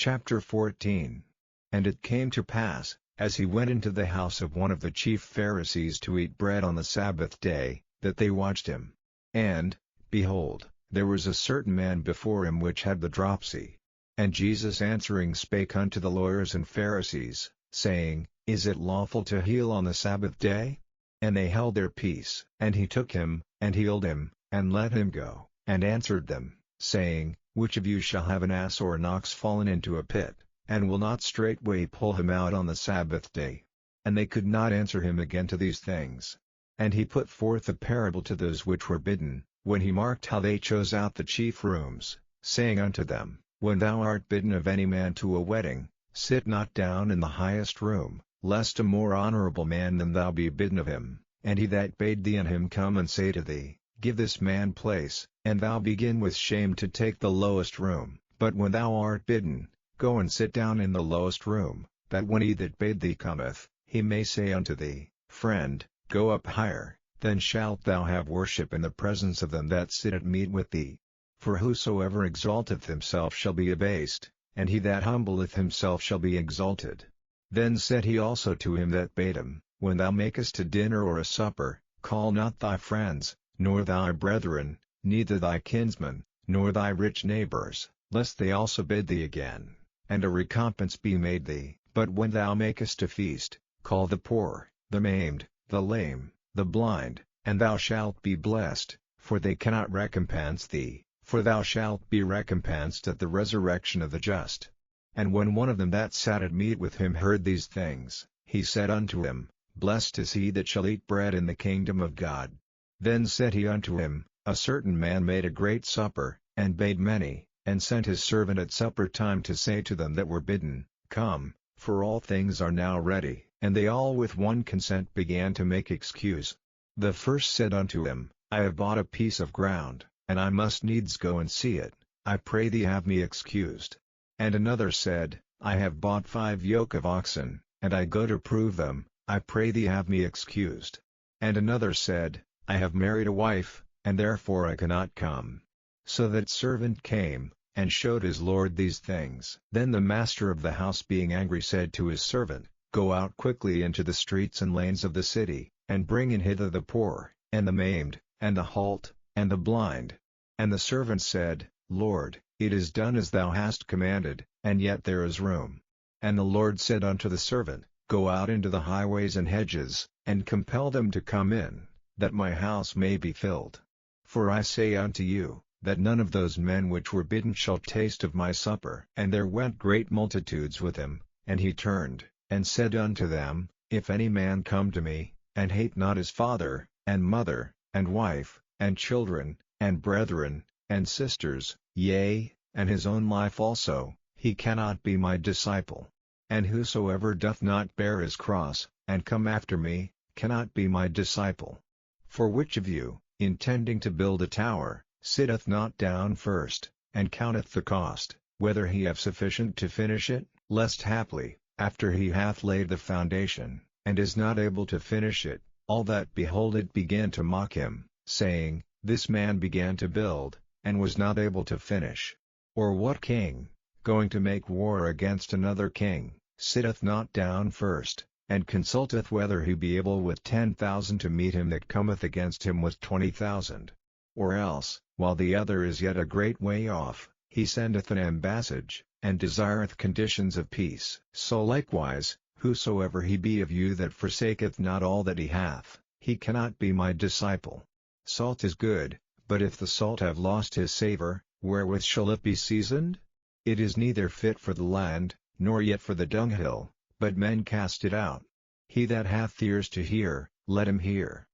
Chapter 14. And it came to pass, as he went into the house of one of the chief Pharisees to eat bread on the Sabbath day, that they watched him. And, behold, there was a certain man before him which had the dropsy. And Jesus answering spake unto the lawyers and Pharisees, saying, Is it lawful to heal on the Sabbath day? And they held their peace. And he took him, and healed him, and let him go, and answered them, saying, Which of you shall have an ass or an ox fallen into a pit, and will not straightway pull him out on the Sabbath day? And they could not answer him again to these things. And he put forth a parable to those which were bidden, when he marked how they chose out the chief rooms, saying unto them, When thou art bidden of any man to a wedding, sit not down in the highest room, lest a more honorable man than thou be bidden of him, and he that bade thee and him come and say to thee, Give this man place, and thou begin with shame to take the lowest room. But when thou art bidden, go and sit down in the lowest room, that when he that bade thee cometh, he may say unto thee, Friend, go up higher, then shalt thou have worship in the presence of them that sit at meat with thee. For whosoever exalteth himself shall be abased, and he that humbleth himself shall be exalted. Then said he also to him that bade him, When thou makest a dinner or a supper, call not thy friends, nor thy brethren, neither thy kinsmen, nor thy rich neighbors, lest they also bid thee again, and a recompense be made thee. But when thou makest a feast, call the poor, the maimed, the lame, the blind, and thou shalt be blessed, for they cannot recompense thee, for thou shalt be recompensed at the resurrection of the just. And when one of them that sat at meat with him heard these things, he said unto him, Blessed is he that shall eat bread in the kingdom of God. Then said he unto him, A certain man made a great supper, and bade many, and sent his servant at supper time to say to them that were bidden, Come, for all things are now ready. And they all with one consent began to make excuse. The first said unto him, I have bought a piece of ground, and I must needs go and see it, I pray thee have me excused. And another said, I have bought 5 yoke of oxen, and I go to prove them, I pray thee have me excused. And another said, I have married a wife, and therefore I cannot come. So that servant came, and showed his lord these things. Then the master of the house being angry said to his servant, Go out quickly into the streets and lanes of the city, and bring in hither the poor, and the maimed, and the halt, and the blind. And the servant said, Lord, it is done as thou hast commanded, and yet there is room. And the Lord said unto the servant, Go out into the highways and hedges, and compel them to come in, that my house may be filled. For I say unto you, that none of those men which were bidden shall taste of my supper. And there went great multitudes with him, and he turned, and said unto them, If any man come to me, and hate not his father, and mother, and wife, and children, and brethren, and sisters, yea, and his own life also, he cannot be my disciple. And whosoever doth not bear his cross, and come after me, cannot be my disciple. For which of you, intending to build a tower, sitteth not down first, and counteth the cost, whether he have sufficient to finish it, lest haply, after he hath laid the foundation, and is not able to finish it, all that behold it begin to mock him, saying, This man began to build, and was not able to finish. Or what king, going to make war against another king, sitteth not down first, and consulteth whether he be able with 10,000 to meet him that cometh against him with 20,000? Or else, while the other is yet a great way off, he sendeth an ambassage, and desireth conditions of peace. So likewise, whosoever he be of you that forsaketh not all that he hath, he cannot be my disciple. Salt is good, but if the salt have lost his savor, wherewith shall it be seasoned? It is neither fit for the land, nor yet for the dunghill, but men cast it out. He that hath ears to hear, let him hear.